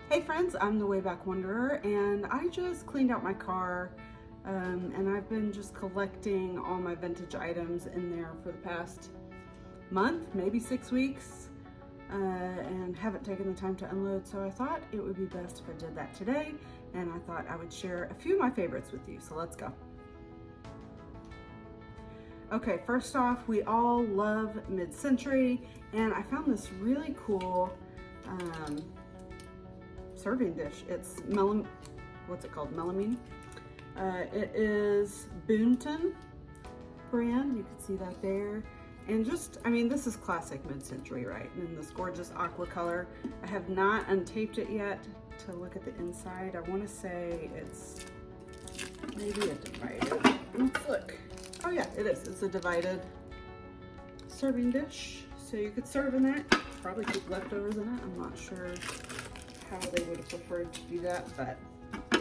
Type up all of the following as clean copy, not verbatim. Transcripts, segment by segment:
Hey friends, I'm the Wayback Wanderer, and I just cleaned out my car, and I've been just collecting all my vintage items in there for the past month, maybe 6 weeks, and haven't taken the time to unload, so I thought it would be best if I did that today, and I thought I would share a few of my favorites with you, so let's go. Okay, first off, we all love mid-century, and I found this really cool serving dish. It's what's it called? Melamine. It is Boonton brand. You can see that there. And just, I mean, this is classic mid-century, right? In this gorgeous aqua color. I have not untaped it yet to look at the inside. I want to say it's maybe a divided. Let's look. Oh yeah, it is. It's a divided serving dish. So you could serve in that. Probably keep leftovers in it. I'm not sure how they would have preferred to do that, but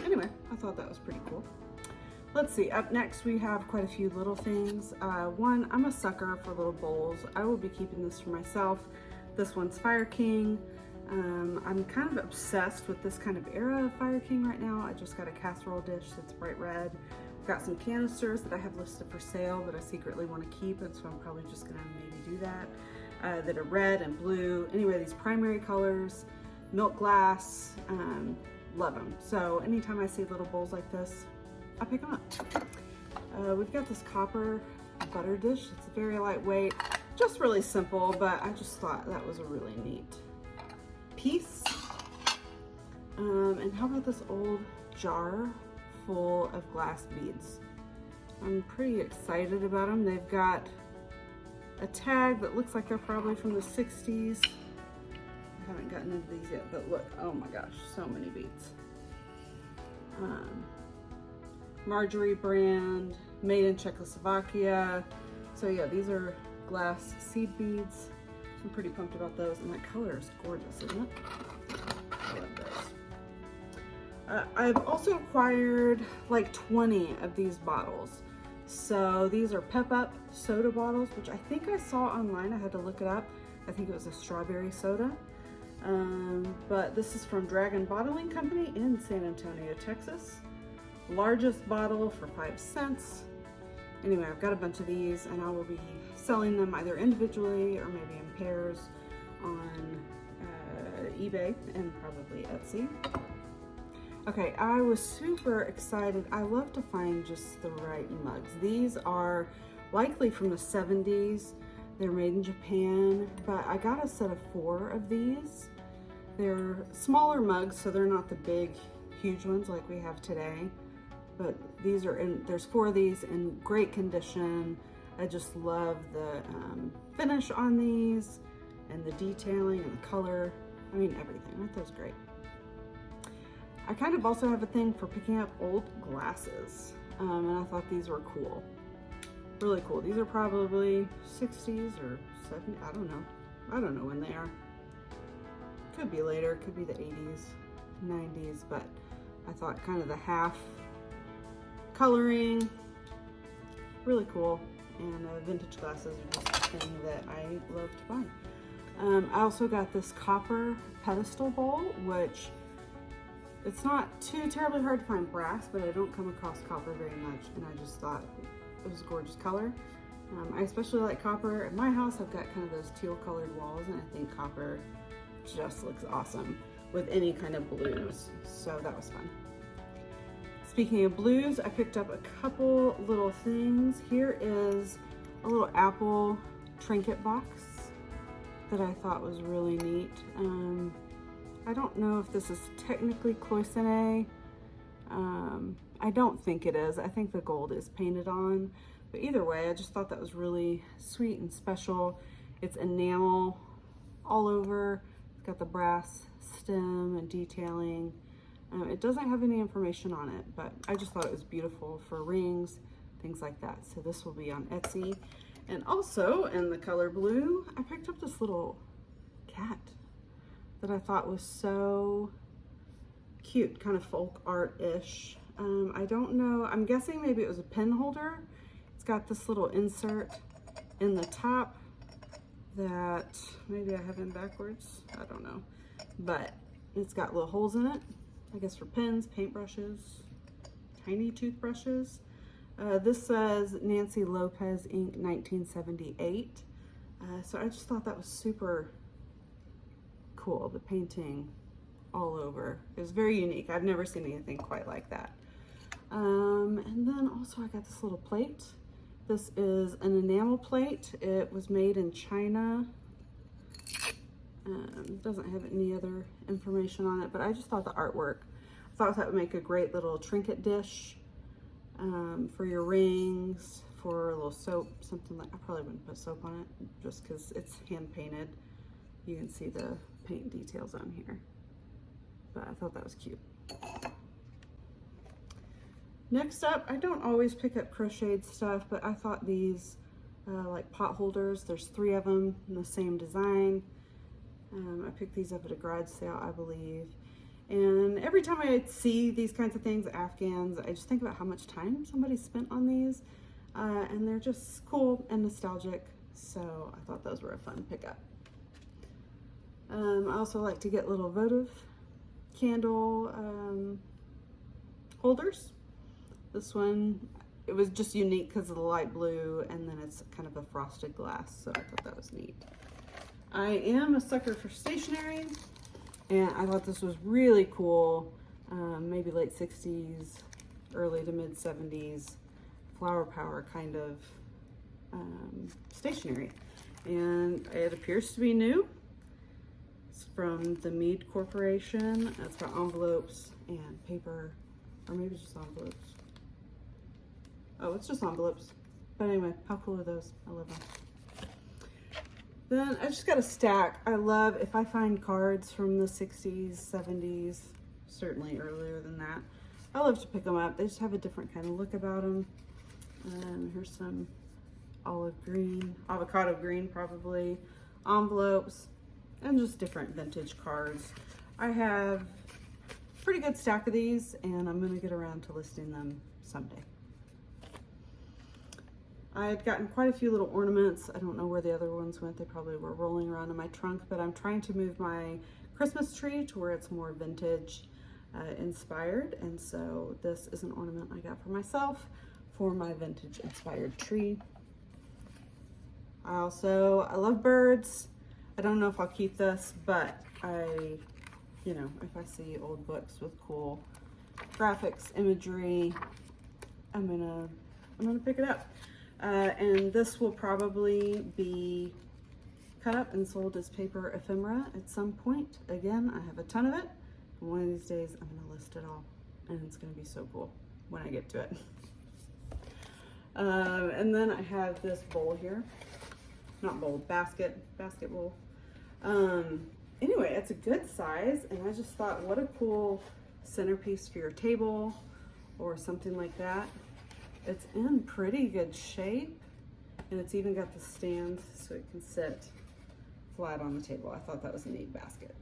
anyway, I thought that was pretty cool. Let's see, up next we have quite a few little things. One, I'm a sucker for little bowls. I will be keeping this for myself. This one's Fire King. I'm kind of obsessed with this kind of era of Fire King right now. I just got a casserole dish that's bright red. I've got some canisters that I have listed for sale that I secretly want to keep, and so I'm probably just gonna maybe do that, that are red and blue. Anyway, these primary colors, milk glass, love them. So anytime I see little bowls like this, I pick them up. We've got this copper butter dish. It's very lightweight, just really simple, but I just thought that was a really neat piece. And how about this old jar full of glass beads? I'm pretty excited about them. They've got a tag that looks like they're probably from the 60s. I haven't gotten into these yet, but look, oh my gosh, so many beads. Marjorie brand, made in Czechoslovakia. So yeah, these are glass seed beads. I'm pretty pumped about those, and that color is gorgeous, isn't it? I love those. I've also acquired like 20 of these bottles. So these are Pep Up soda bottles, which I think I saw online. I had to look it up. I think it was a strawberry soda. But this is from Dragon Bottling Company in San Antonio, Texas. Largest bottle for 5 cents. Anyway, I've got a bunch of these, and I will be selling them either individually or maybe in pairs on eBay and probably Etsy. Okay, I was super excited. I love to find just the right mugs. These are likely from the 70s. They're made in Japan, but I got a set of 4 of these. They're smaller mugs, so they're not the big, huge ones like we have today. But these are there's 4 of these in great condition. I just love the finish on these and the detailing and the color. I mean, everything. Aren't those great? I kind of also have a thing for picking up old glasses, and I thought these were cool. Really cool. These are probably 60s or 70s. I don't know. I don't know when they are. Could be later. Could be the 80s, 90s. But I thought kind of the half coloring, really cool. And vintage glasses are just a thing that I love to buy. I also got this copper pedestal bowl, which it's not too terribly hard to find brass, but I don't come across copper very much, and I just thought it was a gorgeous color. I especially like copper. At my house, I've got kind of those teal colored walls, and I think copper just looks awesome with any kind of blues. So that was fun. Speaking of blues, I picked up a couple little things. Here is a little apple trinket box that I thought was really neat. I don't know if this is technically cloisonné. I don't think it is. I think the gold is painted on, but either way, I just thought that was really sweet and special. It's enamel all over. It's got the brass stem and detailing. It doesn't have any information on it, but I just thought it was beautiful for rings, things like that. So this will be on Etsy. And also in the color blue, I picked up this little cat that I thought was so cute, kind of folk art-ish. I don't know, I'm guessing maybe it was a pen holder. It's got this little insert in the top that maybe I have in backwards, I don't know. But It's got little holes in it, I guess for pens, paintbrushes, tiny toothbrushes. This says Nancy Lopez Ink 1978. So I just thought that was super cool, the painting all over. It was very unique. I've never seen anything quite like that. And then also I got this little plate. This is an enamel plate. It was made in China. Doesn't have any other information on it, but I just thought the artwork, I thought that would make a great little trinket dish for your rings, for a little soap, something like, I probably wouldn't put soap on it just because it's hand painted. You can see the paint details on here, but I thought that was cute. Next up, I don't always pick up crocheted stuff, but I thought these like pot holders, there's 3 of them in the same design. I picked these up at a garage sale, I believe. And every time I see these kinds of things, Afghans, I just think about how much time somebody spent on these. And they're just cool and nostalgic. So I thought those were a fun pickup. I also like to get little votive candle holders. This one, it was just unique because of the light blue, and then it's kind of a frosted glass, so I thought that was neat. I am a sucker for stationery, and I thought this was really cool. Maybe late 60s, early to mid 70s, flower power kind of stationery. And it appears to be new. It's from the Mead Corporation. It's got envelopes and paper, or maybe just envelopes. Oh, it's just envelopes. But anyway, how cool are those? I love them. Then I just got a stack. I love, if I find cards from the 60s, 70s, certainly earlier than that, I love to pick them up. They just have a different kind of look about them. Here's some olive green, avocado green probably, envelopes, and just different vintage cards. I have a pretty good stack of these, and I'm gonna get around to listing them someday. I had gotten quite a few little ornaments. I don't know where the other ones went. They probably were rolling around in my trunk, but I'm trying to move my Christmas tree to where it's more vintage inspired. And so this is an ornament I got for myself for my vintage inspired tree. I love birds. I don't know if I'll keep this, but you know, if I see old books with cool graphics, imagery, I'm gonna pick it up. And this will probably be cut up and sold as paper ephemera at some point. Again, I have a ton of it. And one of these days I'm gonna list it all, and it's gonna be so cool when I get to it. And then I have this bowl here. Not bowl, basket bowl. Anyway, it's a good size, and I just thought, what a cool centerpiece for your table or something like that. It's in pretty good shape, and it's even got the stand so it can sit flat on the table. I thought that was a neat basket.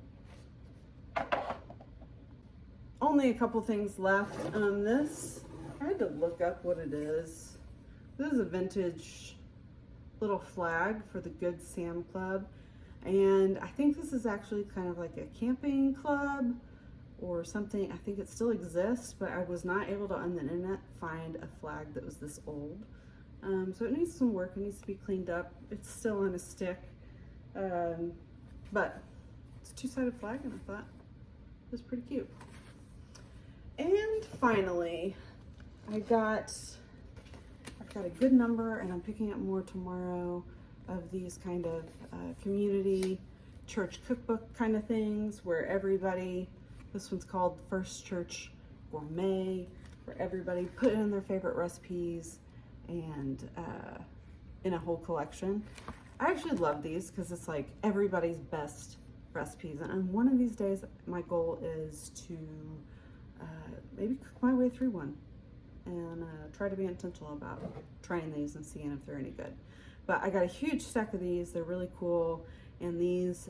Only a couple things left on this. I had to look up what it is. This is a vintage little flag for the Good Sam Club, and I think this is actually kind of like a camping club or something. I think it still exists, but I was not able to on the internet find a flag that was this old. So it needs some work. It needs to be cleaned up. It's still on a stick, but it's a 2-sided flag, and I thought it was pretty cute. And finally, I got a good number, and I'm picking up more tomorrow, of these kind of community church cookbook kind of things where everybody, this one's called First Church Gourmet, where everybody put in their favorite recipes and in a whole collection. I actually love these because it's like everybody's best recipes, and one of these days my goal is to maybe cook my way through one and try to be intentional about trying these and seeing if they're any good. But I got a huge stack of these. They're really cool, and these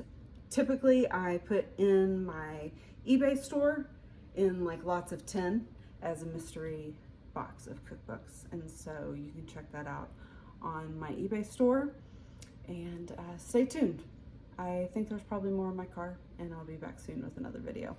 typically I put in my eBay store in like lots of 10 as a mystery box of cookbooks, and so you can check that out on my eBay store. And stay tuned. I think there's probably more in my car and I'll be back soon with another video.